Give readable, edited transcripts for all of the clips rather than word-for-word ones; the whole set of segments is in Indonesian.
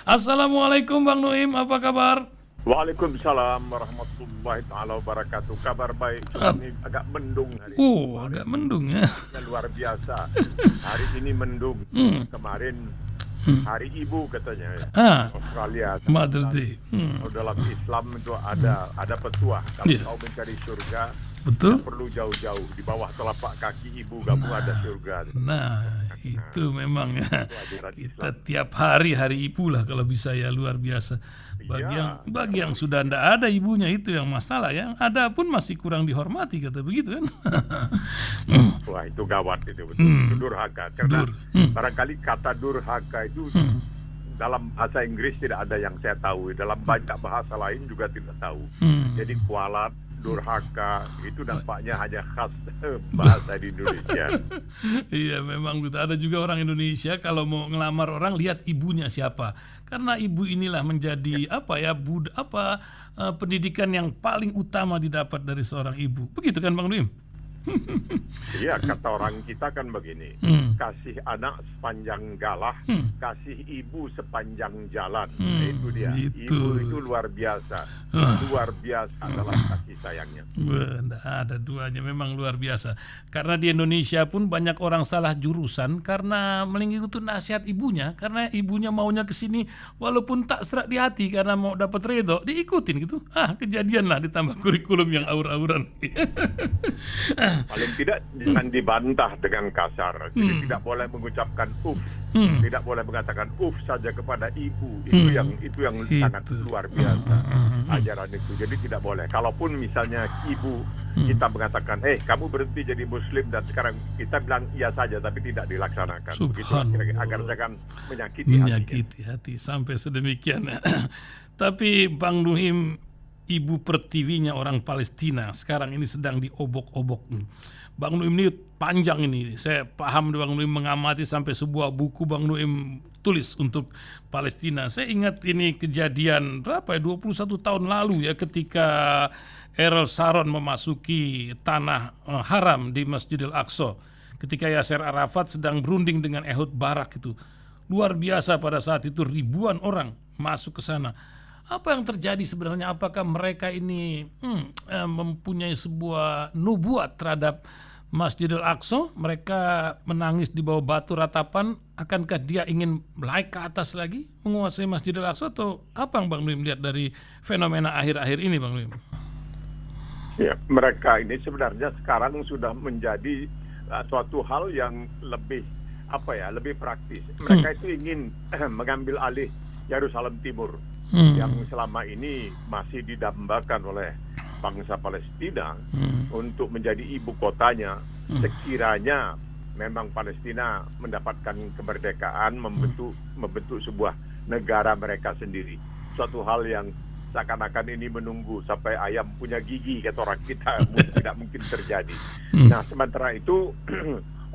Assalamualaikum Bang Nuim, apa kabar? Waalaikumsalam warahmatullahi taala wabarakatuh. Kabar baik. Cuma ini agak mendung hari ini. Agak mendung ya. Luar biasa. Hari ini mendung. Kemarin hari ibu katanya ya. Australia. Mother's Day. Kalau dalam Islam itu ada petuah. Kalau kau mencari surga, betul. tidak perlu jauh-jauh. Di bawah telapak kaki ibu kamu ada surga. Itu memang ya. Kita tiap hari ibu lah kalau bisa ya, luar biasa. Bagi yang sudah tidak ada ibunya itu yang masalah ya. Ada pun masih kurang dihormati kata begitu kan. Wah itu gawat itu betul. Itu durhaka. Karena barangkali kata durhaka itu dalam bahasa Inggris tidak ada yang saya tahu. Dalam banyak bahasa lain juga tidak tahu. Jadi kualat, durhaka itu nampaknya hanya khas bahasa di Indonesia. Iya memang betul. Ada juga orang Indonesia kalau mau ngelamar orang lihat ibunya siapa. Karena ibu inilah menjadi pendidikan yang paling utama didapat dari seorang ibu. Begitu kan Bang Nuim? Iya, kata orang kita kan begini, kasih anak sepanjang galah, kasih ibu sepanjang jalan. Itu dia. Ibu itu luar biasa. Luar biasa adalah kasih sayangnya. Ada duanya, memang luar biasa. Karena di Indonesia pun banyak orang salah jurusan karena mengikuti nasihat ibunya, karena ibunya maunya ke sini walaupun tak serak di hati karena mau dapat redho, diikutin gitu. Kejadian lah, ditambah kurikulum yang aur-auran. Paling tidak jangan dibantah dengan kasar. Jadi tidak boleh mengucapkan tidak boleh mengatakan saja kepada ibu. Itu yang sangat luar biasa ajaran itu. Jadi tidak boleh. Kalaupun misalnya ibu kita mengatakan, kamu berhenti jadi muslim, dan sekarang kita bilang iya saja tapi tidak dilaksanakan. Begitu agar jangan menyakiti hati sampai sedemikian. Tapi Bang Nuim, ibu pertiwinya orang Palestina sekarang ini sedang diobok-obok. Bang Nuim ini panjang ini. Saya paham Bang Nuim mengamati sampai sebuah buku Bang Nuim tulis untuk Palestina. Saya ingat ini kejadian 21 tahun lalu ya, ketika Ariel Sharon memasuki tanah haram di Masjidil Aqsa. Ketika Yasser Arafat sedang berunding dengan Ehud Barak itu. Luar biasa pada saat itu, ribuan orang masuk ke sana. Apa yang terjadi sebenarnya? Apakah mereka ini mempunyai sebuah nubuat terhadap Masjidil Aqsa? Mereka menangis di bawah batu ratapan. Akankah dia ingin naik ke atas lagi menguasai Masjidil Aqsa? Atau apa yang Bang Nuim lihat dari fenomena akhir-akhir ini Bang Nuim? Ya, mereka ini sebenarnya sekarang sudah menjadi suatu hal yang lebih praktis. Mereka itu ingin mengambil alih Yerusalem Timur. Yang selama ini masih didambakan oleh bangsa Palestina untuk menjadi ibu kotanya. Sekiranya memang Palestina mendapatkan kemerdekaan, membentuk sebuah negara mereka sendiri. Suatu hal yang seakan-akan ini menunggu sampai ayam punya gigi, kata orang kita, tidak mungkin terjadi. Nah, sementara itu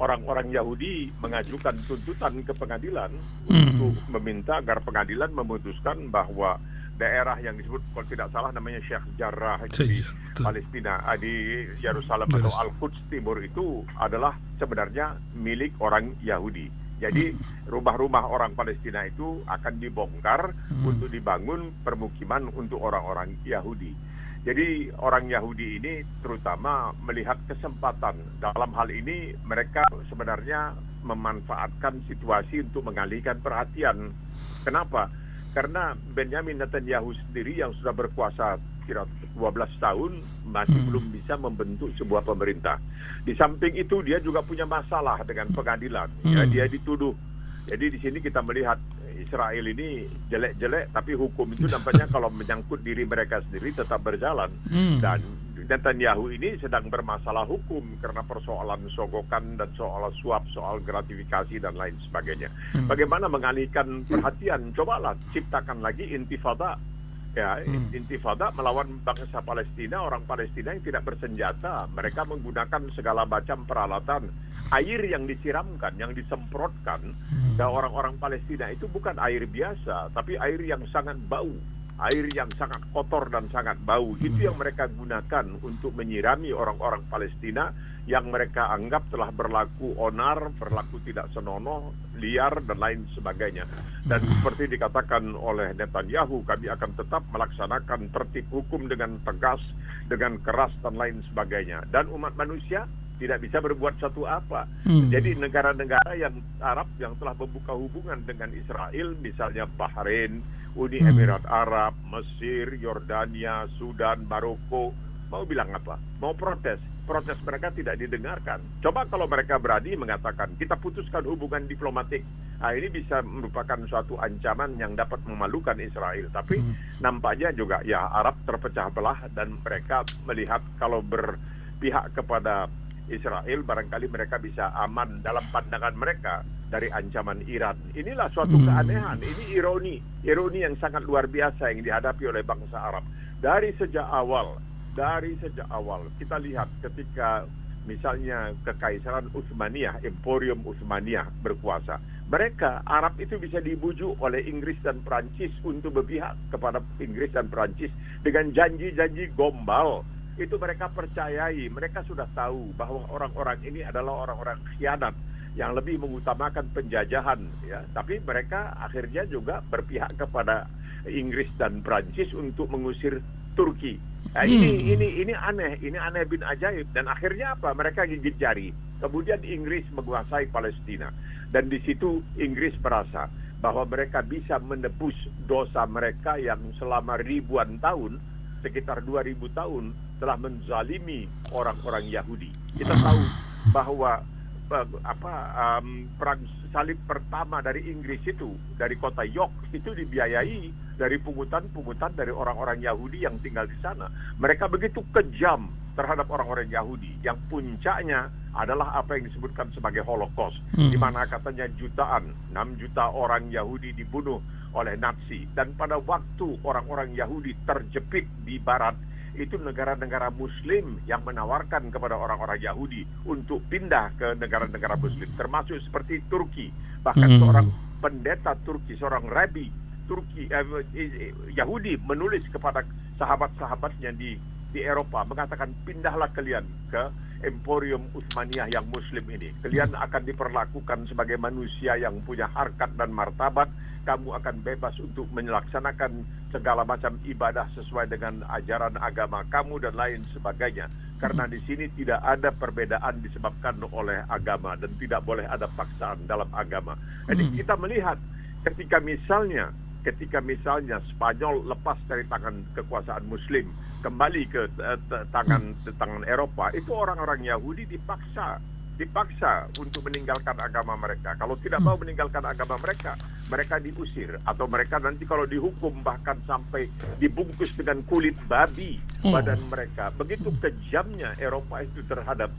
orang-orang Yahudi mengajukan tuntutan ke pengadilan untuk meminta agar pengadilan memutuskan bahwa daerah yang disebut, kalau tidak salah namanya Sheikh Jarrah di Palestina, di Yerusalem atau Al-Quds Timur, itu adalah sebenarnya milik orang Yahudi. Jadi rumah-rumah orang Palestina itu akan dibongkar untuk dibangun permukiman untuk orang-orang Yahudi. Jadi orang Yahudi ini terutama melihat kesempatan. Dalam hal ini mereka sebenarnya memanfaatkan situasi untuk mengalihkan perhatian. Kenapa? Karena Benjamin Netanyahu sendiri yang sudah berkuasa kira 12 tahun masih belum bisa membentuk sebuah pemerintah. Di samping itu dia juga punya masalah dengan pengadilan. Ya, dia dituduh. Jadi di sini kita melihat Israel ini jelek-jelek, tapi hukum itu nampaknya kalau menyangkut diri mereka sendiri tetap berjalan. Dan Netanyahu ini sedang bermasalah hukum karena persoalan sogokan dan soal suap, soal gratifikasi dan lain sebagainya. Bagaimana mengalihkan perhatian? Cobalah ciptakan lagi intifada. Ya, intifada melawan bangsa Palestina, orang Palestina yang tidak bersenjata. Mereka menggunakan segala macam peralatan. Air yang disiramkan, yang disemprotkan ke orang-orang Palestina itu bukan air biasa, tapi air yang sangat bau. air yang sangat kotor dan sangat bau. Itu yang mereka gunakan untuk menyirami orang-orang Palestina yang mereka anggap telah berlaku onar, berlaku tidak senonoh, liar, dan lain sebagainya. Dan seperti dikatakan oleh Netanyahu, kami akan tetap melaksanakan tertib hukum dengan tegas, dengan keras, dan lain sebagainya. Dan umat manusia tidak bisa berbuat satu apa. Jadi negara-negara yang Arab yang telah membuka hubungan dengan Israel, misalnya Bahrain, Uni Emirat Arab, Mesir, Yordania, Sudan, Maroko, mau bilang apa? Mau protes. Protes mereka tidak didengarkan. Coba kalau mereka berani mengatakan, kita putuskan hubungan diplomatik. Nah, ini bisa merupakan suatu ancaman yang dapat memalukan Israel. Tapi nampaknya juga ya Arab terpecah belah dan mereka melihat kalau berpihak kepada Israel, barangkali mereka bisa aman dalam pandangan mereka dari ancaman Iran. Inilah suatu keanehan, ini ironi yang sangat luar biasa yang dihadapi oleh bangsa Arab. Dari sejak awal kita lihat ketika misalnya Kekaisaran Utsmaniyah, Emporium Utsmaniyah berkuasa, mereka Arab itu bisa dibujuk oleh Inggris dan Perancis untuk berpihak kepada Inggris dan Perancis dengan janji-janji gombal. Itu mereka percayai, mereka sudah tahu bahwa orang-orang ini adalah orang-orang khianat yang lebih mengutamakan penjajahan, ya. Tapi mereka akhirnya juga berpihak kepada Inggris dan Prancis untuk mengusir Turki. Nah, ini aneh bin ajaib. Dan akhirnya apa? Mereka gigit jari. Kemudian Inggris menguasai Palestina. Dan di situ Inggris merasa bahwa mereka bisa menebus dosa mereka yang selama ribuan tahun, sekitar 2000 tahun, telah menzalimi orang-orang Yahudi. Kita tahu bahwa perang salib pertama dari Inggris itu, dari kota York, itu dibiayai dari pungutan-pungutan dari orang-orang Yahudi yang tinggal di sana. Mereka begitu kejam terhadap orang-orang Yahudi, yang puncaknya adalah apa yang disebutkan sebagai Holocaust, di mana katanya 6 juta orang Yahudi dibunuh oleh Nazi. Dan pada waktu orang-orang Yahudi terjepit di barat, itu negara-negara Muslim yang menawarkan kepada orang-orang Yahudi untuk pindah ke negara-negara Muslim, termasuk seperti Turki. Bahkan seorang pendeta Turki, seorang rabi Turki, Yahudi menulis kepada sahabat-sahabatnya di Eropa, mengatakan, pindahlah kalian ke Emporium Utsmaniyah yang Muslim ini. Kalian akan diperlakukan sebagai manusia yang punya harkat dan martabat. Kamu akan bebas untuk melaksanakan segala macam ibadah sesuai dengan ajaran agama kamu dan lain sebagainya. Karena di sini tidak ada perbedaan disebabkan oleh agama dan tidak boleh ada paksaan dalam agama. Jadi kita melihat ketika misalnya Spanyol lepas dari tangan kekuasaan Muslim, kembali ke tangan Eropa, itu orang-orang Yahudi dipaksa untuk meninggalkan agama mereka. Kalau tidak mau meninggalkan agama mereka, mereka diusir, atau mereka nanti kalau dihukum bahkan sampai dibungkus dengan kulit babi badan mereka. Begitu kejamnya Eropa itu terhadap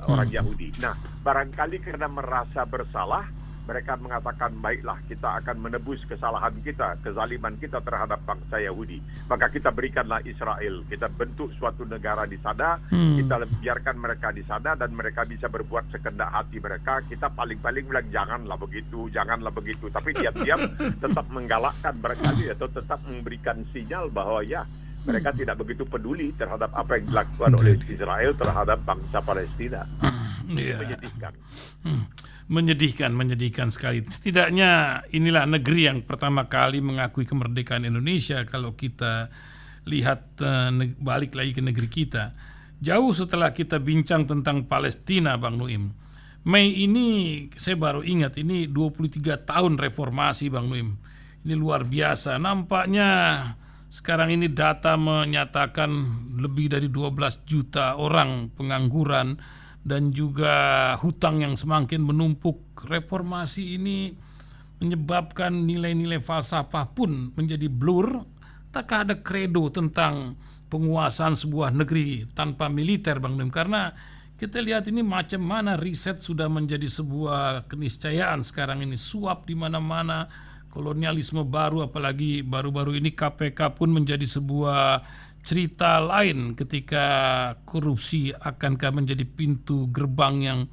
orang Yahudi. Nah, barangkali karena merasa bersalah, mereka mengatakan, baiklah, kita akan menebus kesalahan kita, kezaliman kita terhadap bangsa Yahudi. Maka kita berikanlah Israel. Kita bentuk suatu negara di sana, kita biarkan mereka di sana, dan mereka bisa berbuat sekendak hati mereka. Kita paling-paling bilang, janganlah begitu. Tapi diam-diam tetap menggalakkan barangkali, atau tetap memberikan sinyal bahwa ya, mereka tidak begitu peduli terhadap apa yang dilakukan oleh Israel terhadap bangsa Palestina. Menyedihkan. Menyedihkan sekali. Setidaknya inilah negeri yang pertama kali mengakui kemerdekaan Indonesia. Kalau kita lihat balik lagi ke negeri kita, jauh setelah kita bincang tentang Palestina, Bang Nuim, Mei ini saya baru ingat, ini 23 tahun reformasi, Bang Nuim. Ini luar biasa. Nampaknya sekarang ini data menyatakan lebih dari 12 juta orang pengangguran, dan juga hutang yang semakin menumpuk. Reformasi ini menyebabkan nilai-nilai falsafah pun menjadi blur. Takkah ada kredo tentang penguasaan sebuah negeri tanpa militer, Bang Nuim? Karena kita lihat ini macam mana riset sudah menjadi sebuah keniscayaan sekarang ini. Suap di mana-mana, kolonialisme baru, apalagi baru-baru ini KPK pun menjadi sebuah cerita lain ketika korupsi akankah menjadi pintu gerbang yang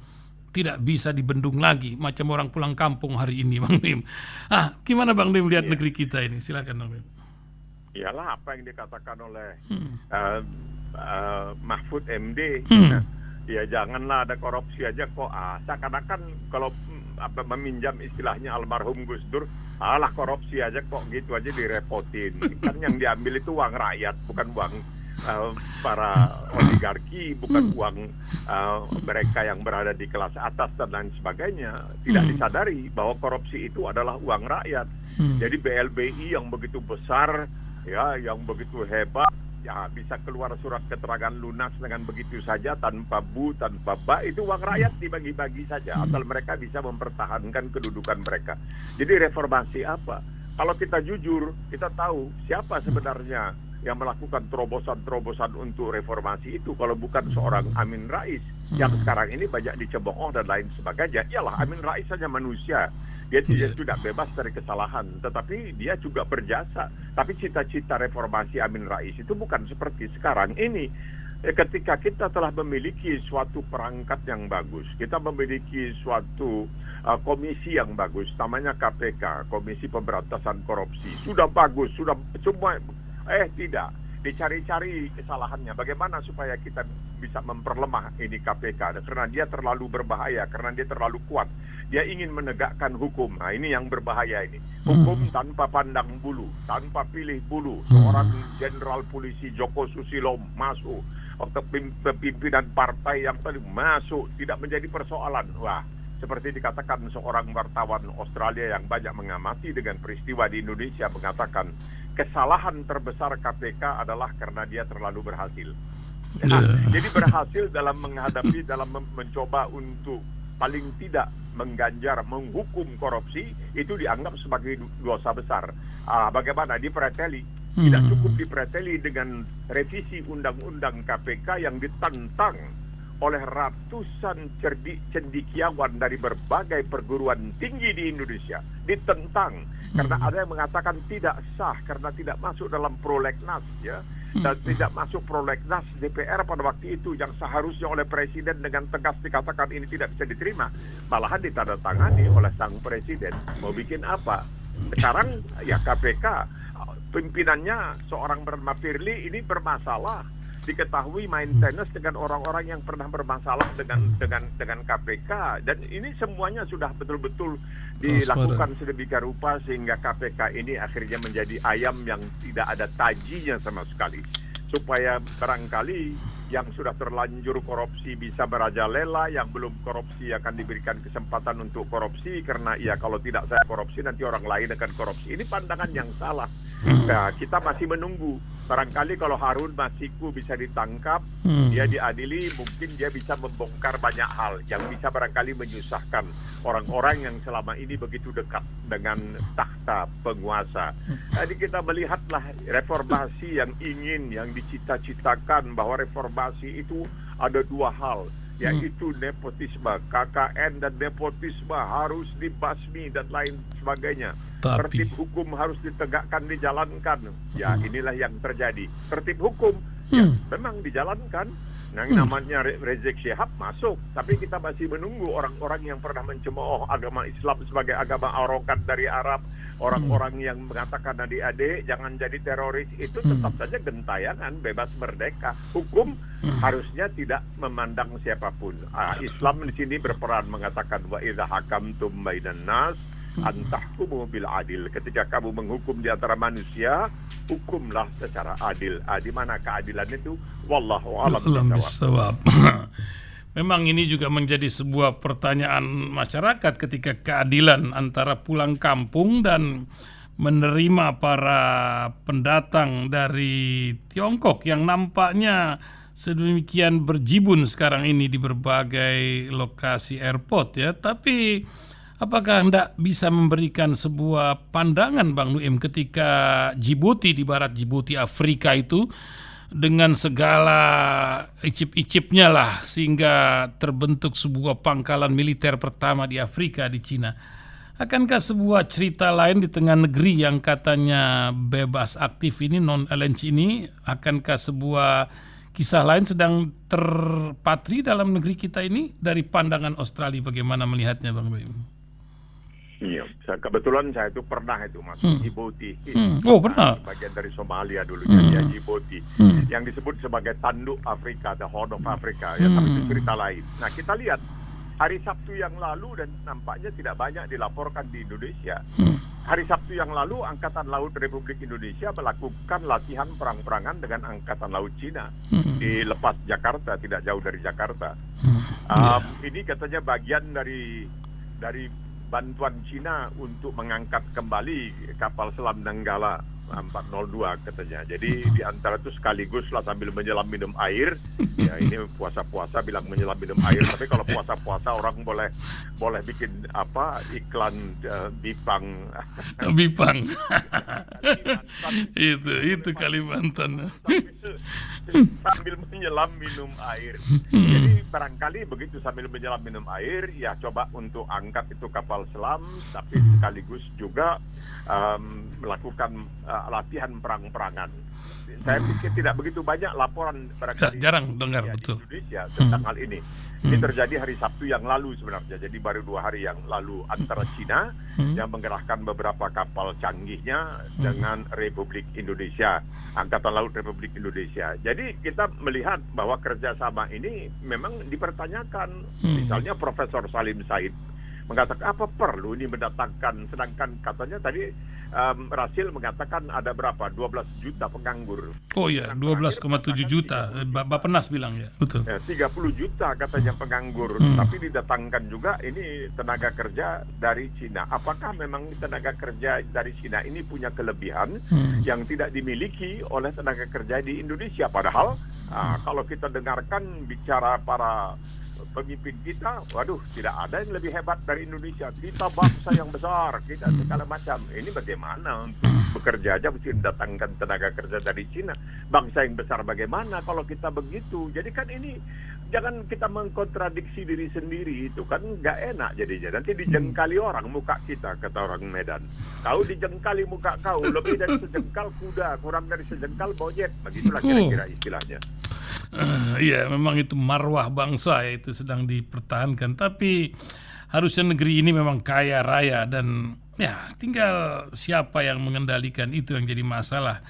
tidak bisa dibendung lagi, macam orang pulang kampung hari ini, Bang Nuim. Gimana Bang Nuim lihat negeri kita ini? Silakan Bang Nuim. Iyalah apa yang dikatakan oleh Mahfud MD. Ya janganlah ada korupsi aja kok. Seakan-akan kalau meminjam istilahnya almarhum Gus Dur, alah korupsi aja kok, gitu aja direpotin. Kan yang diambil itu uang rakyat, bukan uang para oligarki, bukan uang mereka yang berada di kelas atas dan lain sebagainya. Tidak disadari bahwa korupsi itu adalah uang rakyat. Jadi BLBI yang begitu besar, ya, yang begitu hebat, ya bisa keluar surat keterangan lunas dengan begitu saja tanpa bu, tanpa ba, itu uang rakyat dibagi-bagi saja asal mereka bisa mempertahankan kedudukan mereka. Jadi reformasi apa? Kalau kita jujur, kita tahu siapa sebenarnya yang melakukan terobosan-terobosan untuk reformasi itu kalau bukan seorang Amin Rais yang sekarang ini banyak dicemooh dan lain sebagainya. Iyalah, Amin Rais saja manusia. Dia tidak bebas dari kesalahan, tetapi dia juga berjasa. Tapi cita-cita reformasi Amin Rais itu bukan seperti sekarang ini. Ketika kita telah memiliki suatu perangkat yang bagus, kita memiliki suatu komisi yang bagus, namanya KPK, Komisi Pemberantasan Korupsi, sudah bagus, sudah semua, tidak. Dicari-cari kesalahannya. Bagaimana supaya kita bisa memperlemah ini KPK? Karena dia terlalu berbahaya, karena dia terlalu kuat. Dia ingin menegakkan hukum. Nah, ini yang berbahaya ini. Hukum tanpa pandang bulu, tanpa pilih bulu. Seorang jenderal polisi Joko Susilo masuk, atau pimpinan partai yang tadi masuk, tidak menjadi persoalan. Wah, seperti dikatakan seorang wartawan Australia yang banyak mengamati dengan peristiwa di Indonesia, mengatakan kesalahan terbesar KPK adalah karena dia terlalu berhasil. Jadi berhasil dalam menghadapi, dalam mencoba untuk paling tidak mengganjar, menghukum korupsi, itu dianggap sebagai dosa besar. Bagaimana dipreteli? Tidak cukup dipreteli dengan revisi undang-undang KPK yang ditentang oleh ratusan cendekiawan dari berbagai perguruan tinggi di Indonesia. Ditentang karena ada yang mengatakan tidak sah karena tidak masuk dalam prolegnas, ya, dan tidak masuk prolegnas DPR pada waktu itu yang seharusnya oleh presiden dengan tegas dikatakan ini tidak bisa diterima, malahan ditandatangani oleh sang presiden. Mau bikin apa? Sekarang ya KPK pimpinannya seorang bernama Firly ini bermasalah, diketahui maintenance dengan orang-orang yang pernah bermasalah dengan KPK, dan ini semuanya sudah betul-betul dilakukan sedemikian rupa sehingga KPK ini akhirnya menjadi ayam yang tidak ada tajinya sama sekali, supaya barangkali yang sudah terlanjur korupsi bisa merajalela, yang belum korupsi akan diberikan kesempatan untuk korupsi karena ya kalau tidak saya korupsi nanti orang lain akan korupsi. Ini pandangan yang salah. Nah, kita masih menunggu. Barangkali kalau Harun Masiku bisa ditangkap, dia diadili, mungkin dia bisa membongkar banyak hal yang bisa barangkali menyusahkan orang-orang yang selama ini begitu dekat dengan takhta penguasa. Jadi kita melihatlah reformasi yang dicita-citakan, bahwa reformasi itu ada dua hal, yaitu nepotisme, KKN dan nepotisme harus dibasmi dan lain sebagainya. Tertib hukum harus ditegakkan, dijalankan. Ya, inilah yang terjadi. Tertib hukum ya memang dijalankan. Yang namanya Rizik Syihab masuk, tapi kita masih menunggu orang-orang yang pernah mencemooh agama Islam sebagai agama arogan dari Arab, orang-orang yang mengatakan adik-adik jangan jadi teroris, itu tetap saja gentayangan, bebas merdeka. Hukum harusnya tidak memandang siapapun. Islam di sini berperan mengatakan wa idza hakamtum bainan nas antahkumu bil adil. Ketika kamu menghukum di antara manusia, hukumlah secara adil. Di mana keadilan itu? Wallahu a'lam bishawab. Memang ini juga menjadi sebuah pertanyaan masyarakat ketika keadilan antara pulang kampung dan menerima para pendatang dari Tiongkok yang nampaknya sedemikian berjibun sekarang ini di berbagai lokasi airport, ya. Tapi apakah Anda bisa memberikan sebuah pandangan, Bang Nuim, ketika Djibouti, di barat Djibouti Afrika itu dengan segala icip-icipnya lah sehingga terbentuk sebuah pangkalan militer pertama di Afrika, di Cina. Akankah sebuah cerita lain di tengah negeri yang katanya bebas aktif ini, non-aligned ini, akankah sebuah kisah lain sedang terpatri dalam negeri kita ini? Dari pandangan Australia bagaimana melihatnya, Bang Nuim? Iya, kebetulan saya itu pernah itu masuk Djibouti. Oh, pernah. Bagian dari Somalia dulu jadi Djibouti. Yang disebut sebagai tanduk Afrika, the Horn of Africa. Ya, tapi itu cerita lain. Nah, kita lihat hari Sabtu yang lalu dan nampaknya tidak banyak dilaporkan di Indonesia. Hari Sabtu yang lalu Angkatan Laut Republik Indonesia melakukan latihan perang-perangan dengan Angkatan Laut Cina di lepas Jakarta, tidak jauh dari Jakarta. Ini katanya bagian dari bantuan Cina untuk mengangkat kembali kapal selam Nanggala 402 katanya. Jadi di antara itu sekaligus lah sambil menyelam minum air. Ya ini puasa-puasa bilang menyelam minum air. Tapi kalau puasa-puasa orang boleh bikin iklan Bipang. Bipang. itu Kalimantan. Sambil menyelam minum air. Jadi barangkali begitu sambil menyelam minum air, ya coba untuk angkat itu kapal selam, tapi sekaligus juga melakukan latihan perang-perangan. Saya pikir tidak begitu banyak laporan barangkali jarang dengar betul di Indonesia tentang hal ini. Ini terjadi hari Sabtu yang lalu sebenarnya. Jadi baru 2 hari yang lalu antara Cina yang menggerahkan beberapa kapal canggihnya dengan Republik Indonesia, Angkatan Laut Republik Indonesia. Jadi kita melihat bahwa kerjasama ini memang dipertanyakan. Misalnya Profesor Salim Said mengatakan apa perlu ini mendatangkan, sedangkan katanya tadi Rasil mengatakan ada berapa 12 juta penganggur. Oh iya, 12,7 juta Bappenas bilang ya, betul. 30 juta katanya penganggur, tapi didatangkan juga ini tenaga kerja dari Cina. Apakah memang tenaga kerja dari Cina ini punya kelebihan yang tidak dimiliki oleh tenaga kerja di Indonesia? Padahal kalau kita dengarkan bicara para pemimpin kita, waduh, tidak ada yang lebih hebat dari Indonesia. Kita bangsa yang besar, kita segala macam. Ini bagaimana untuk bekerja aja mesti mendatangkan tenaga kerja dari Cina. Bangsa yang besar bagaimana kalau kita begitu? Jadi kan ini jangan kita mengkontradiksi diri sendiri, itu kan nggak enak jadinya. Nanti dijengkali orang muka kita, kata orang Medan. Kau dijengkali muka kau, lebih dari sejengkal kuda, kurang dari sejengkal monyet. Begitulah kira-kira istilahnya. Iya, memang itu marwah bangsa ya, itu sedang dipertahankan. Tapi harusnya negeri ini memang kaya raya dan ya tinggal siapa yang mengendalikan itu yang jadi masalah.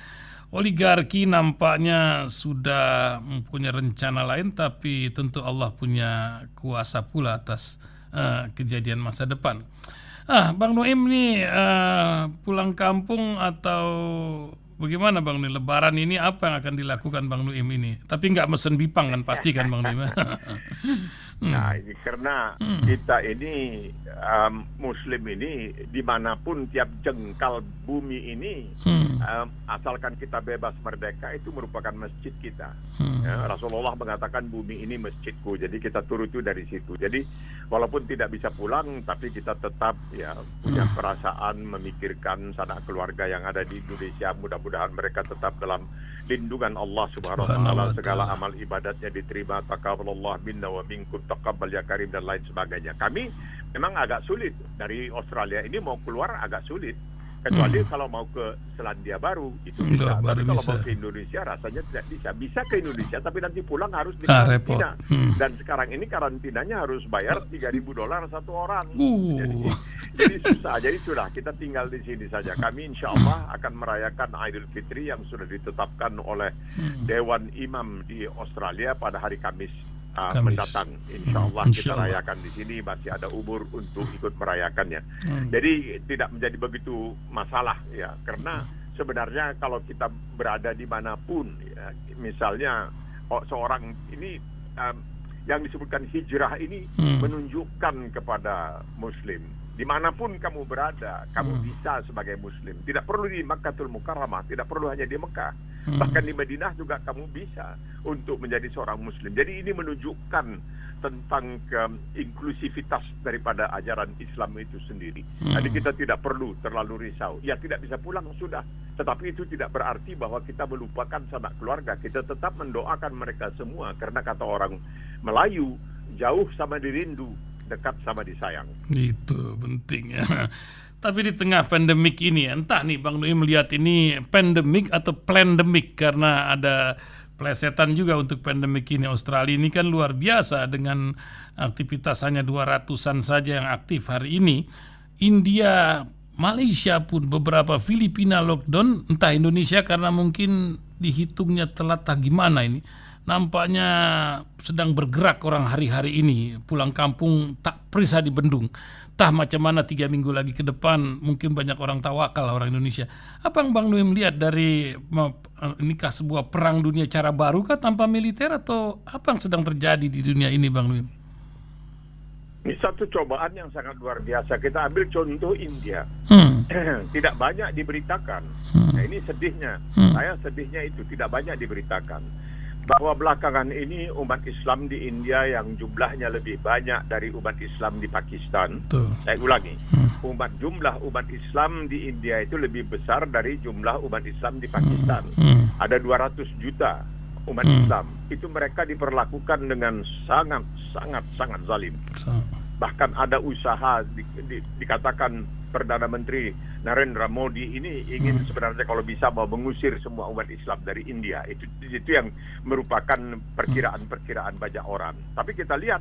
Oligarki nampaknya sudah mempunyai rencana lain, tapi tentu Allah punya kuasa pula atas kejadian masa depan. Bang Noem nih pulang kampung atau bagaimana Bang Noem? Lebaran ini apa yang akan dilakukan Bang Noem ini? Tapi nggak mesen Bipang kan pasti kan Bang Noem? Nah ini karena kita ini Muslim ini dimanapun tiap jengkal bumi ini asalkan kita bebas merdeka itu merupakan masjid kita. Ya, Rasulullah mengatakan bumi ini masjidku, jadi kita turuti dari situ. Jadi walaupun tidak bisa pulang, tapi kita tetap ya punya perasaan memikirkan sanak keluarga yang ada di Indonesia. Mudah-mudahan mereka tetap dalam lindungan Allah Subhanahu wa taala, segala amal ibadatnya diterima, taqabbalallah minna wa minkum taqabbal ya karim dan lain sebagainya. Kami memang agak sulit dari Australia ini mau keluar agak sulit. Kecuali kalau mau ke Selandia Baru itu bisa. Tapi kalau mau ke Indonesia rasanya tidak bisa. Bisa ke Indonesia tapi nanti pulang harus di karantina. Dan sekarang ini karantinanya harus bayar $3,000 satu orang. Jadi susah. Jadi sudah kita tinggal di sini saja. Kami insya Allah akan merayakan Idul Fitri yang sudah ditetapkan oleh Dewan Imam di Australia pada hari Kamis mendatang. Insya Allah kita rayakan di sini, masih ada umur untuk ikut merayakannya. Jadi tidak menjadi begitu masalah ya, karena sebenarnya kalau kita berada dimanapun ya, misalnya seorang ini yang disebutkan hijrah ini menunjukkan kepada Muslim dimanapun kamu berada, kamu bisa sebagai Muslim. Tidak perlu di Makkahul Mukarramah, tidak perlu hanya di Mekah. Bahkan di Madinah juga kamu bisa untuk menjadi seorang Muslim. Jadi ini menunjukkan tentang inklusivitas daripada ajaran Islam itu sendiri. Jadi kita tidak perlu terlalu risau. Ya tidak bisa pulang sudah. Tetapi itu tidak berarti bahwa kita melupakan sanak keluarga. Kita tetap mendoakan mereka semua. Karena kata orang Melayu, jauh sama dirindu, dekat sama disayang. Itu penting ya. Tapi di tengah pandemik ini, entah nih Bang Noem melihat ini pandemik atau plandemik, karena ada plesetan juga untuk pandemik ini. Australia ini kan luar biasa dengan aktivitas hanya 200-an saja yang aktif hari ini. India, Malaysia pun beberapa, Filipina lockdown, entah Indonesia karena mungkin dihitungnya telat tak gimana ini. Nampaknya sedang bergerak orang hari-hari ini, pulang kampung tak perisa dibendung. Tah macam mana 3 minggu lagi ke depan mungkin banyak orang tawakal orang Indonesia. Apa yang Bang Nuim lihat dari inikah sebuah perang dunia cara baru kah tanpa militer, atau apa yang sedang terjadi di dunia ini Bang Nuim? Ini satu cobaan yang sangat luar biasa. Kita ambil contoh India. Tidak banyak diberitakan. Nah, ini sedihnya. Saya sedihnya itu tidak banyak diberitakan. Bahwa belakangan ini umat Islam di India yang jumlahnya lebih banyak dari umat Islam di Pakistan. Betul. Saya ulangi, jumlah umat Islam di India itu lebih besar dari jumlah umat Islam di Pakistan. Ada 200 juta umat Islam. Itu mereka diperlakukan dengan sangat zalim. Bahkan ada usaha dikatakan Perdana Menteri Narendra Modi ini ingin sebenarnya kalau bisa mau mengusir semua umat Islam dari India. Itu yang merupakan perkiraan banyak orang. Tapi kita lihat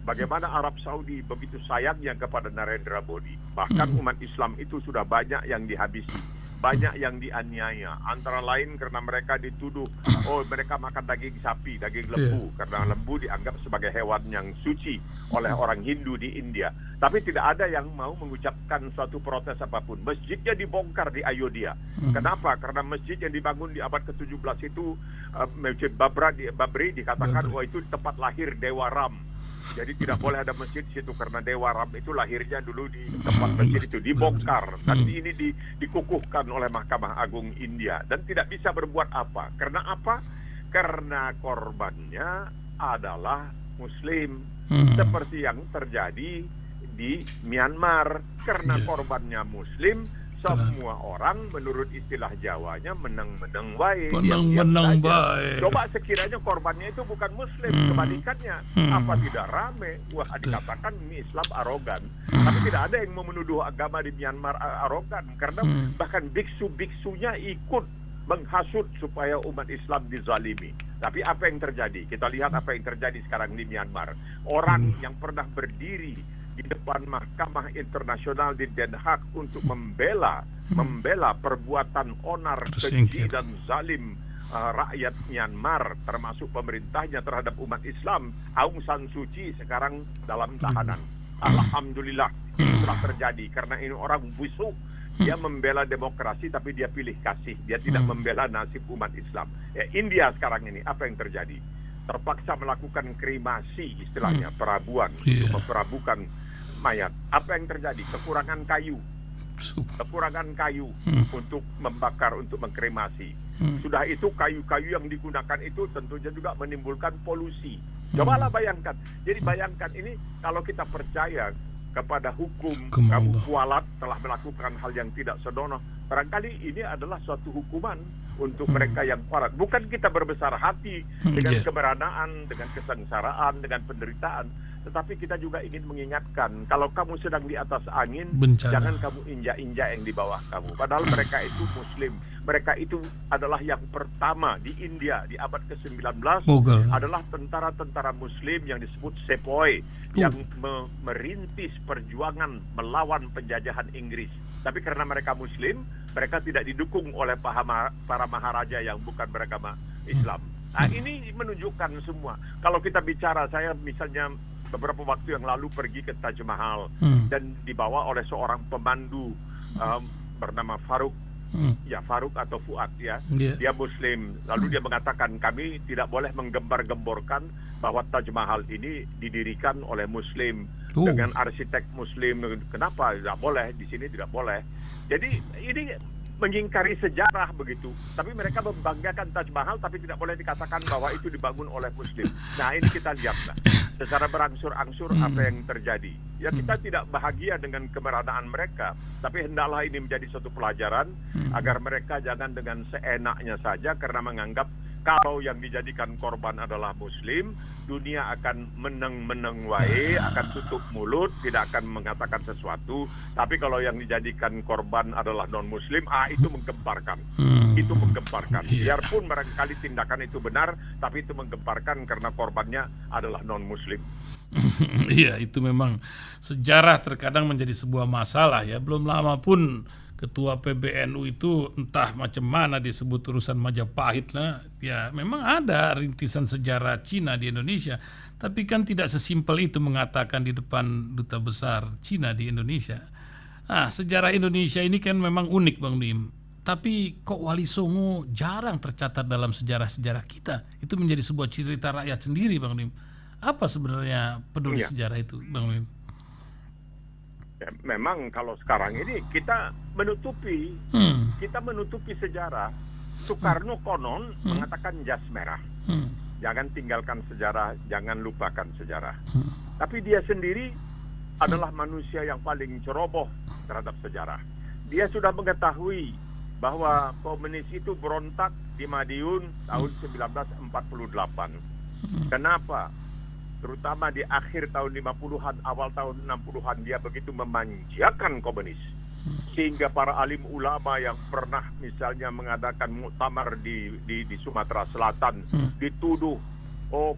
bagaimana Arab Saudi begitu sayangnya kepada Narendra Modi. Bahkan umat Islam itu sudah banyak yang dihabisi, banyak yang dianiaya. Antara lain karena mereka dituduh, mereka makan daging sapi, daging lembu, karena lembu dianggap sebagai hewan yang suci oleh orang Hindu di India. Tapi tidak ada yang mau mengucapkan suatu protes apapun. Masjidnya dibongkar di Ayodhya. Kenapa? Karena masjid yang dibangun di abad ke-17 itu, Masjid Babri dikatakan, itu tempat lahir Dewa Ram. Jadi tidak boleh ada masjid di situ karena Dewa Ram itu lahirnya dulu di tempat masjid itu, dibongkar. Dan ini dikukuhkan oleh Mahkamah Agung India. Dan tidak bisa berbuat apa. Karena apa? Karena korbannya adalah Muslim. Seperti yang terjadi di Myanmar. Karena korbannya Muslim, semua orang menurut istilah Jawanya menang-menang baik. Menang-menang baik. Coba sekiranya korbannya itu bukan Muslim, kebalikannya, apa tidak rame? Wah, dikatakan ini Islam arogan. Tapi tidak ada yang mau menuduh agama di Myanmar arogan, karena bahkan biksu-biksunya ikut menghasut supaya umat Islam dizalimi. Tapi apa yang terjadi? Kita lihat apa yang terjadi sekarang di Myanmar. Orang yang pernah berdiri di depan Mahkamah Internasional di Den Haag untuk membela perbuatan onar, keji dan zalim rakyat Myanmar, termasuk pemerintahnya terhadap umat Islam, Aung San Suu Kyi sekarang dalam tahanan. Alhamdulillah ini telah terjadi karena ini orang busuk. Dia membela demokrasi tapi dia pilih kasih. Dia tidak membela nasib umat Islam. India sekarang ini apa yang terjadi? Terpaksa melakukan kremasi, istilahnya perabuan, untuk memperabukan mayat. Apa yang terjadi? Kekurangan kayu untuk membakar, untuk mengkremasi. Sudah itu kayu-kayu yang digunakan itu tentunya juga menimbulkan polusi. Cobalah bayangkan. Jadi bayangkan ini kalau kita percaya kepada hukum, kamu kualat telah melakukan hal yang tidak senonoh, barangkali ini adalah suatu hukuman untuk mereka yang kualat. Bukan kita berbesar hati dengan keberadaan, dengan kesengsaraan, dengan penderitaan, tetapi kita juga ingin mengingatkan, kalau kamu sedang di atas angin, jangan kamu injak-injak yang di bawah kamu. Padahal mereka itu Muslim. Mereka itu adalah yang pertama di India di abad ke-19 adalah tentara-tentara Muslim yang disebut Sepoy yang merintis perjuangan melawan penjajahan Inggris. Tapi karena mereka Muslim, mereka tidak didukung oleh para maharaja yang bukan beragama Islam. Nah, ini menunjukkan semua. Kalau kita bicara, saya misalnya beberapa waktu yang lalu pergi ke Taj Mahal dan dibawa oleh seorang pemandu bernama Faruk. Faruk atau Fuad dia Muslim. Lalu dia mengatakan kami tidak boleh menggembar-gemborkan bahwa Taj Mahal ini didirikan oleh Muslim dengan arsitek Muslim. Kenapa tidak boleh? Di sini tidak boleh. Jadi ini mengingkari sejarah begitu. Tapi mereka membanggakan Taj Mahal tapi tidak boleh dikatakan bahwa itu dibangun oleh Muslim. Nah, ini kita lihatlah secara berangsur-angsur apa yang terjadi. Ya, kita tidak bahagia dengan keberadaan mereka, tapi hendaklah ini menjadi suatu pelajaran agar mereka jangan dengan seenaknya saja karena menganggap Kalau yang dijadikan korban adalah Muslim, dunia akan meneng-meneng wae, akan tutup mulut, tidak akan mengatakan sesuatu. Tapi kalau yang dijadikan korban adalah non-Muslim, itu menggemparkan. Itu menggemparkan. Biarpun barangkali tindakan itu benar, tapi itu menggemparkan karena korbannya adalah non-Muslim. Iya, itu memang sejarah terkadang menjadi sebuah masalah ya. Belum lama pun Ketua PBNU itu entah macam mana disebut urusan Majapahit lah. Ya memang ada rintisan sejarah Cina di Indonesia. Tapi kan tidak sesimpel itu mengatakan di depan duta besar Cina di Indonesia. Sejarah Indonesia ini kan memang unik Bang Nim. Tapi kok Wali Songo jarang tercatat dalam sejarah-sejarah kita. Itu menjadi sebuah cerita rakyat sendiri Bang Nim. Apa sebenarnya peduli sejarah itu Bang Nim? Ya, memang kalau sekarang ini kita menutupi sejarah. Soekarno konon mengatakan jas merah. Jangan tinggalkan sejarah, jangan lupakan sejarah. Tapi dia sendiri adalah manusia yang paling ceroboh terhadap sejarah. Dia sudah mengetahui bahwa komunis itu berontak di Madiun tahun 1948. Kenapa? Terutama di akhir tahun 50-an, awal tahun 60-an, dia begitu memanjakan komunis. Sehingga para alim ulama yang pernah misalnya mengadakan muktamar di Sumatera Selatan dituduh,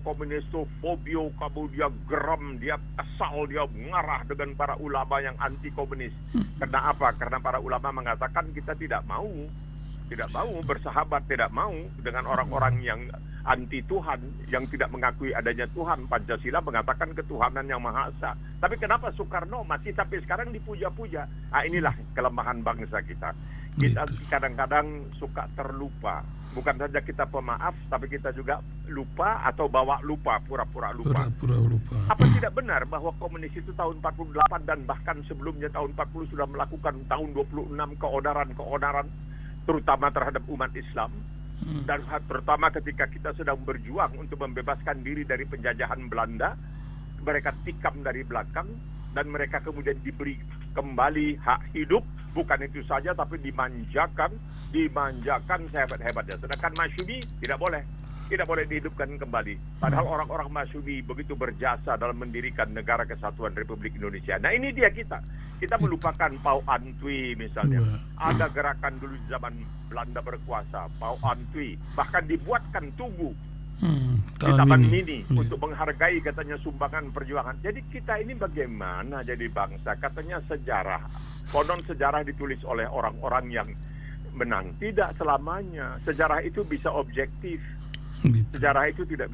komunis itu fobio, kamu dia geram, dia kesal, dia marah dengan para ulama yang anti komunis. Karena apa? Karena para ulama mengatakan kita tidak mau bersahabat, tidak mau dengan orang-orang yang anti Tuhan, yang tidak mengakui adanya Tuhan. Pancasila mengatakan ketuhanan yang Maha Esa. Tapi kenapa Soekarno masih sampai sekarang dipuja-puja? Inilah kelemahan bangsa kita. Kita kadang-kadang suka terlupa. Bukan saja kita pemaaf, tapi kita juga lupa atau bawa lupa, pura-pura lupa. Apa tidak benar bahwa komunis itu tahun 48 dan bahkan sebelumnya tahun 40 sudah melakukan tahun 26 keonaran, terutama terhadap umat Islam? Dan terutama ketika kita sedang berjuang untuk membebaskan diri dari penjajahan Belanda, mereka tikam dari belakang dan mereka kemudian diberi kembali hak hidup. Bukan itu saja, tapi dimanjakan sehebat-hebatnya. Sedangkan Masyumi tidak boleh dihidupkan kembali. Padahal orang-orang Masyumi begitu berjasa dalam mendirikan Negara Kesatuan Republik Indonesia. Nah ini dia kita melupakan Pau Antwi misalnya. Ada gerakan dulu di zaman Belanda berkuasa, Pau Antwi. Bahkan dibuatkan tugu di Taman Mini untuk menghargai katanya sumbangan perjuangan. Jadi kita ini bagaimana jadi bangsa? Katanya sejarah. Konon sejarah ditulis oleh orang-orang yang menang. Tidak selamanya. Sejarah itu bisa objektif. Sejarah itu tidak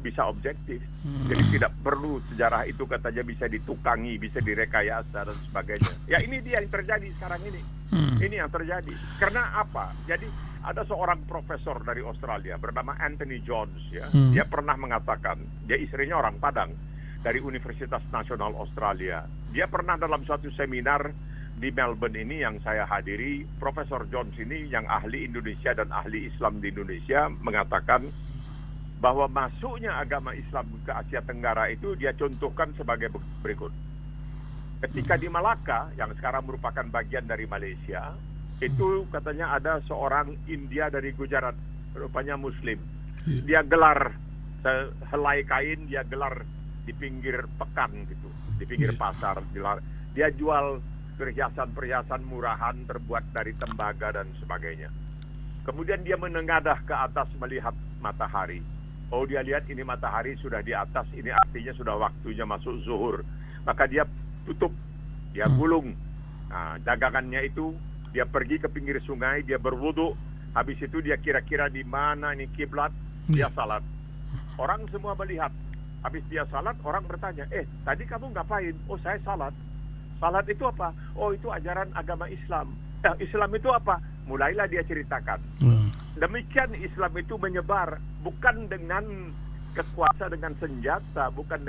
bisa objektif. Jadi tidak perlu sejarah itu katanya bisa ditukangi, bisa direkayasa dan sebagainya. Ya ini dia yang terjadi sekarang ini. Ini yang terjadi. Karena apa? Jadi ada seorang profesor dari Australia bernama Anthony Jones ya. Dia pernah mengatakan, dia istrinya orang Padang dari Universitas Nasional Australia. Dia pernah dalam suatu seminar di Melbourne ini yang saya hadiri, Profesor Jones ini yang ahli Indonesia dan ahli Islam di Indonesia mengatakan bahwa masuknya agama Islam ke Asia Tenggara itu dia contohkan sebagai berikut. Ketika di Malaka, yang sekarang merupakan bagian dari Malaysia, itu katanya ada seorang India dari Gujarat, rupanya Muslim. Dia gelar helai kain, dia gelar di pinggir pekan gitu, di pinggir pasar. Dia jual perhiasan-perhiasan murahan terbuat dari tembaga dan sebagainya. Kemudian dia menengadah ke atas melihat matahari. Oh, dia lihat ini matahari sudah di atas, ini artinya sudah waktunya masuk zuhur. Maka dia tutup, dia gulung. Nah, dagangannya itu dia pergi ke pinggir sungai, dia berwudu. Habis itu dia kira-kira di mana ini kiblat, dia salat. Orang semua melihat. Habis dia salat, orang bertanya, tadi kamu ngapain? Oh, saya salat. Salat itu apa? Oh, itu ajaran agama Islam. Islam itu apa? Mulailah dia ceritakan. Demikian Islam itu menyebar, bukan dengan kekuasaan dengan senjata, bukan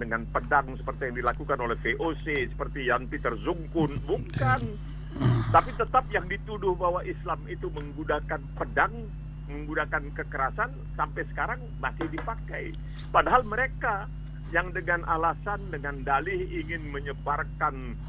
dengan pedang seperti yang dilakukan oleh VOC, seperti Jan Pieter Zumkun, bukan. Tapi tetap yang dituduh bahwa Islam itu menggunakan pedang, menggunakan kekerasan, sampai sekarang masih dipakai. Padahal mereka yang dengan alasan, dengan dalih ingin menyebarkan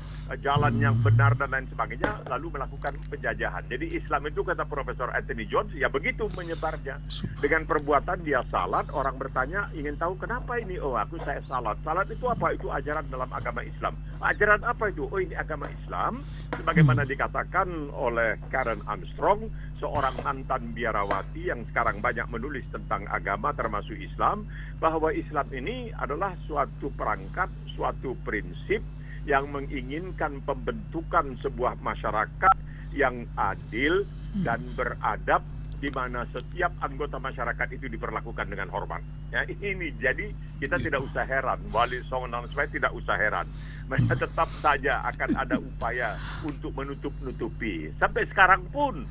jalan yang benar dan lain sebagainya, lalu melakukan penjajahan. Jadi Islam itu, kata Profesor Anthony Jones, ya begitu menyebarnya. Dengan perbuatan dia salat, orang bertanya, ingin tahu kenapa ini? Oh, saya salat. Salat itu apa? Itu ajaran dalam agama Islam. Ajaran apa itu? Oh, ini agama Islam. Sebagaimana dikatakan oleh Karen Armstrong, seorang mantan biarawati yang sekarang banyak menulis tentang agama termasuk Islam, bahwa Islam ini adalah suatu perangkat, suatu prinsip yang menginginkan pembentukan sebuah masyarakat yang adil dan beradab, di mana setiap anggota masyarakat itu diperlakukan dengan hormat. Ya, ini jadi kita tidak usah heran, Wali Songo dan sebagainya tidak usah heran. Mereka tetap saja akan ada upaya untuk menutup-nutupi. Sampai sekarang pun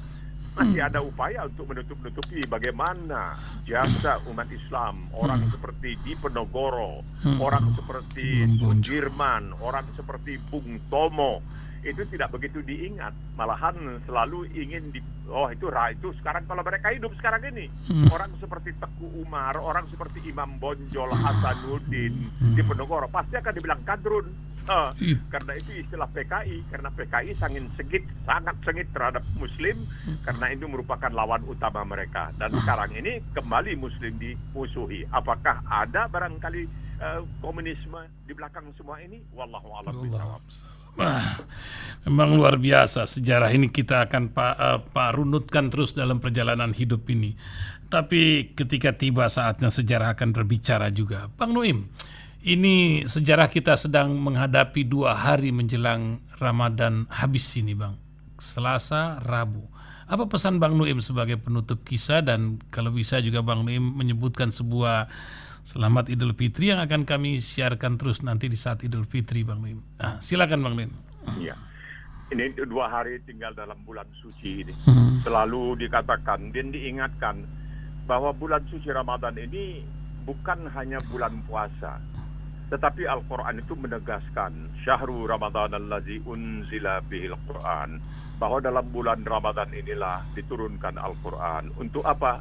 masih ada upaya untuk menutup-nutupi bagaimana jasa umat Islam, orang seperti Diponegoro, orang seperti Sudirman, orang seperti Bung Tomo, itu tidak begitu diingat, malahan selalu ingin itu sekarang kalau mereka hidup sekarang ini, orang seperti Teguh Umar, orang seperti Imam Bonjol, Hasanuddin, Diponegoro pasti akan dibilang kadrun. Karena itu istilah PKI, karena PKI sangat sengit terhadap Muslim, karena itu merupakan lawan utama mereka. Dan sekarang ini kembali Muslim dimusuhi. Apakah ada barangkali komunisme di belakang semua ini? Wallahu a'lam bishawab. Memang luar biasa sejarah ini, kita akan Pak runutkan terus dalam perjalanan hidup ini. Tapi ketika tiba saatnya sejarah akan berbicara juga. Bang Nuim, ini sejarah kita sedang menghadapi 2 hari menjelang Ramadan habis ini, Bang. Selasa, Rabu. Apa pesan Bang Nuim sebagai penutup kisah, dan kalau bisa juga Bang Nuim menyebutkan sebuah selamat Idul Fitri yang akan kami siarkan terus nanti di saat Idul Fitri, Bang Nuim. Silakan Bang Nuim. Iya. Ini 2 hari tinggal dalam bulan suci ini. Selalu dikatakan dan diingatkan bahwa bulan suci Ramadan ini bukan hanya bulan puasa, tetapi Al-Quran itu menegaskan Syahrul Ramadan allazi unzila bihil Quran, bahwa dalam bulan Ramadan inilah diturunkan Al-Quran. Untuk apa?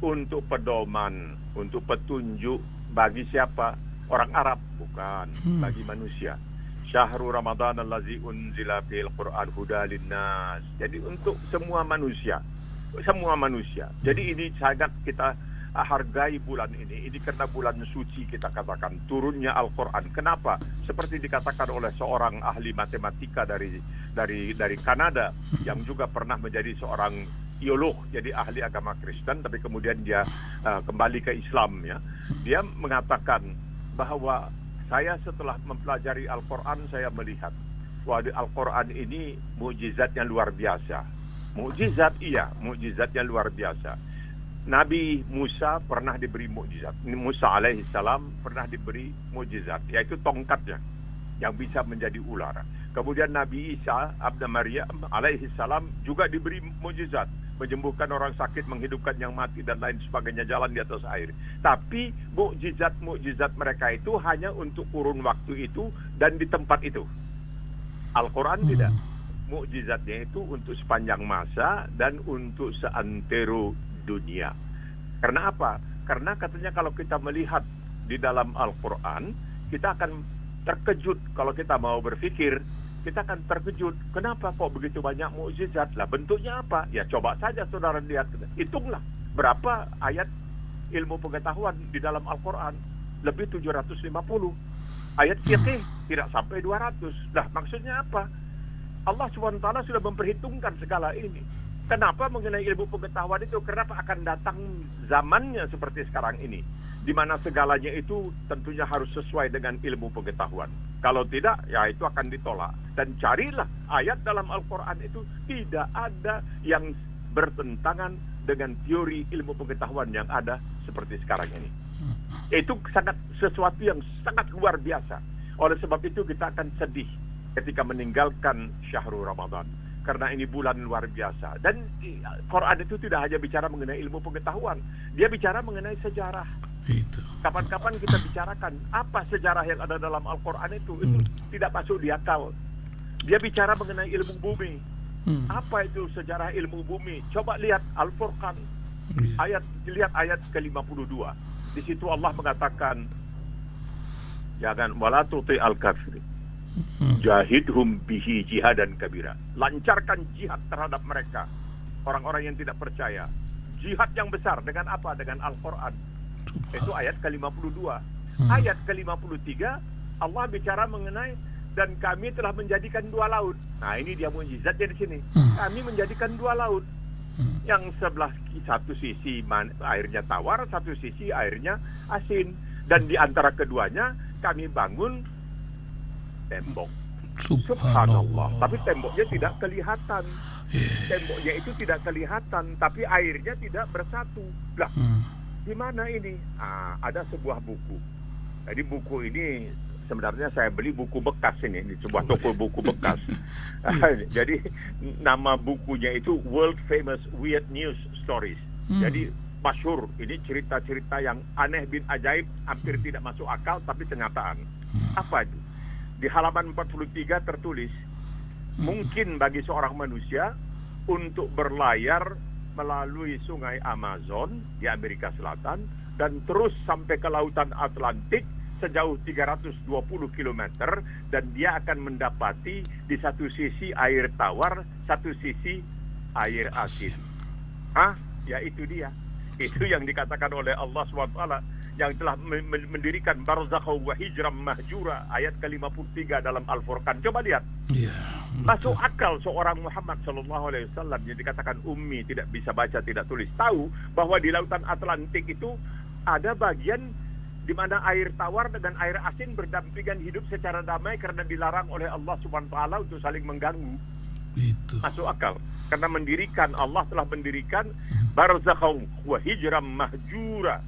Untuk pedoman, untuk petunjuk bagi siapa? Orang Arab? Bukan, bagi manusia. Syahrul Ramadan allazi unzila bihil Quran huda linnas. Jadi untuk semua manusia. Semua manusia. Jadi ini sangat kita hargai bulan ini karena bulan suci, kita katakan turunnya Al-Quran. Kenapa? Seperti dikatakan oleh seorang ahli matematika dari Kanada yang juga pernah menjadi seorang teolog, jadi ahli agama Kristen, tapi kemudian dia kembali ke Islam. Ya, dia mengatakan bahwa saya setelah mempelajari Al-Quran, saya melihat bahwa Al-Quran ini mukjizatnya luar biasa. Mukjizatnya luar biasa. Nabi Musa pernah diberi mukjizat. Musa alaihissalam pernah diberi mukjizat, yaitu tongkatnya yang bisa menjadi ular. Kemudian Nabi Isa Abda Maryam alaihissalam juga diberi mukjizat, menyembuhkan orang sakit, menghidupkan yang mati dan lain sebagainya, jalan di atas air. Tapi mukjizat mereka itu hanya untuk kurun waktu itu dan di tempat itu. Al-Quran tidak. Mukjizatnya itu untuk sepanjang masa dan untuk seantero dunia. Karena apa? Karena katanya kalau kita melihat di dalam Al-Quran, kita akan terkejut. Kalau kita mau berpikir, kita akan terkejut. Kenapa kok begitu banyak mukjizat? Lah bentuknya apa? Ya coba saja saudara lihat. Hitunglah berapa ayat ilmu pengetahuan di dalam Al-Quran. Lebih 750. Ayat fiqih tidak sampai 200. Nah maksudnya apa? Allah SWT sudah memperhitungkan segala ini. Kenapa mengenai ilmu pengetahuan itu? Kenapa akan datang zamannya seperti sekarang ini, di mana segalanya itu tentunya harus sesuai dengan ilmu pengetahuan. Kalau tidak, ya itu akan ditolak. Dan carilah ayat dalam Al-Quran itu tidak ada yang bertentangan dengan teori ilmu pengetahuan yang ada seperti sekarang ini. Itu sesuatu yang sangat luar biasa. Oleh sebab itu kita akan sedih ketika meninggalkan Syahrul Ramadan. Karena ini bulan luar biasa. Dan Quran itu tidak hanya bicara mengenai ilmu pengetahuan, dia bicara mengenai sejarah. Itu. Kapan-kapan kita bicarakan apa sejarah yang ada dalam Al-Quran itu tidak masuk di akal. Dia bicara mengenai ilmu bumi. Apa itu sejarah ilmu bumi? Coba lihat Al-Furqan. Lihat ayat ke-52. Di situ Allah mengatakan, Jangan wala tuti al-kafir. Jahidhum bihi jihadan kabira. Lancarkan jihad terhadap mereka, orang-orang yang tidak percaya. Jihad yang besar dengan apa? Dengan Al-Quran. Itu ayat ke-52. Ayat ke-53 Allah bicara mengenai dan kami telah menjadikan dua laut. Nah, ini dia mukjizatnya di sini. Kami menjadikan dua laut. Yang sebelah satu sisi airnya tawar, satu sisi airnya asin. Dan di antara keduanya kami bangun tembok. Subhanallah. Tapi temboknya tidak kelihatan. Temboknya itu tidak kelihatan, tapi airnya tidak bersatu. Lah, di mana ini? Ada sebuah buku. Jadi buku ini sebenarnya saya beli buku bekas ini di sebuah toko buku bekas. Jadi nama bukunya itu World Famous Weird News Stories. Jadi masyhur, ini cerita-cerita yang aneh bin ajaib, hampir tidak masuk akal tapi kenyataan. Apa itu? Di halaman 43 tertulis, mungkin bagi seorang manusia untuk berlayar melalui sungai Amazon di Amerika Selatan dan terus sampai ke lautan Atlantik sejauh 320 km dan dia akan mendapati di satu sisi air tawar, satu sisi air asin. Ya itu dia. Itu yang dikatakan oleh Allah SWT yang telah mendirikan barzakh wa hijram mahjura, ayat ke-53 dalam Al-Furqan. Coba lihat. Masuk akal seorang Muhammad SAW yang dikatakan ummi, tidak bisa baca, tidak tulis, tahu bahwa di lautan Atlantik itu ada bagian di mana air tawar dengan air asin berdampingan hidup secara damai karena dilarang oleh Allah SWT untuk saling mengganggu. Itu. Masuk akal. Karena Allah telah mendirikan barzakh wa hijram mahjura.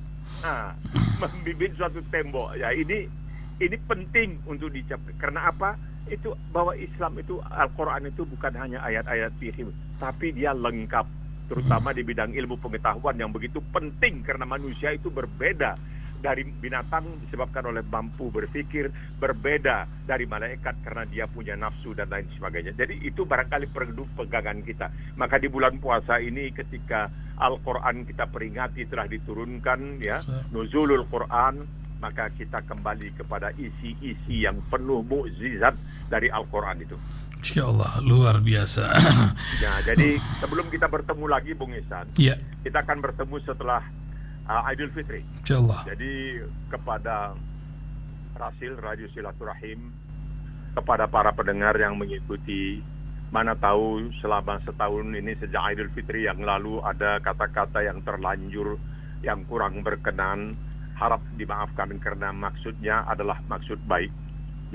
Membimbing suatu tembok. Ya, ini penting untuk dicapai. Karena apa? Itu bahwa Islam itu, Al-Quran itu bukan hanya ayat-ayat fikih, tapi dia lengkap, terutama di bidang ilmu pengetahuan yang begitu penting karena manusia itu berbeda dari binatang disebabkan oleh mampu berpikir, berbeda dari malaikat karena dia punya nafsu dan lain sebagainya. Jadi itu barangkali perlu pegangan kita. Maka di bulan puasa ini ketika Al-Quran kita peringati telah diturunkan, ya, nuzulul Quran, maka kita kembali kepada isi-isi yang penuh mukjizat dari Al-Quran itu. Insyaallah, luar biasa. Ya, jadi sebelum kita bertemu lagi, Bung Ihsan, kita akan bertemu setelah Idul Fitri. Insyaallah. Jadi kepada Rasil Radio Silaturahim, kepada para pendengar yang mengikuti, mana tahu selama setahun ini sejak Idul Fitri yang lalu ada kata-kata yang terlanjur, yang kurang berkenan, harap dimaafkan karena maksudnya adalah maksud baik.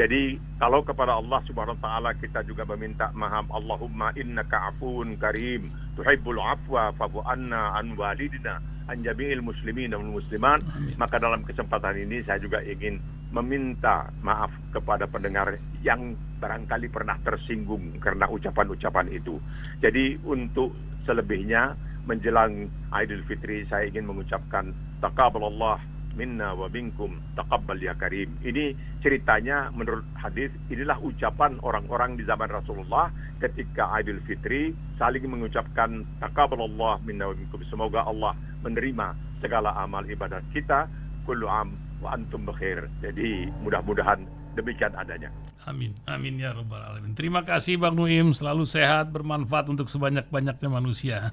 Jadi kalau kepada Allah Subhanahu wa taala kita juga meminta maaf, Allahumma innaka afuwun karim tuhibbul afwa fa'fu anna an walidina an jami'il muslimin dan muslimat. Maka dalam kesempatan ini saya juga ingin meminta maaf kepada pendengar yang barangkali pernah tersinggung karena ucapan-ucapan itu. Jadi untuk selebihnya menjelang Idul Fitri saya ingin mengucapkan taqabbalallah minna wa minkum taqabbal ya karim. Ini ceritanya menurut hadis, inilah ucapan orang-orang di zaman Rasulullah ketika Idul Fitri saling mengucapkan taqabbalallah minna wa minkum, semoga Allah menerima segala amal ibadat kita, kullu am wa antum bikhair. Jadi mudah-mudahan demikian adanya. Amin, amin ya rabbal alamin. Terima kasih Bang Nuim, selalu sehat, bermanfaat untuk sebanyak-banyaknya manusia.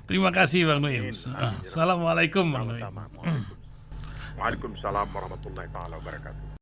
Terima kasih Bang Nuim. Assalamualaikum Bang Nuim. Waalaikumsalam warahmatullahi taala wabarakatuh.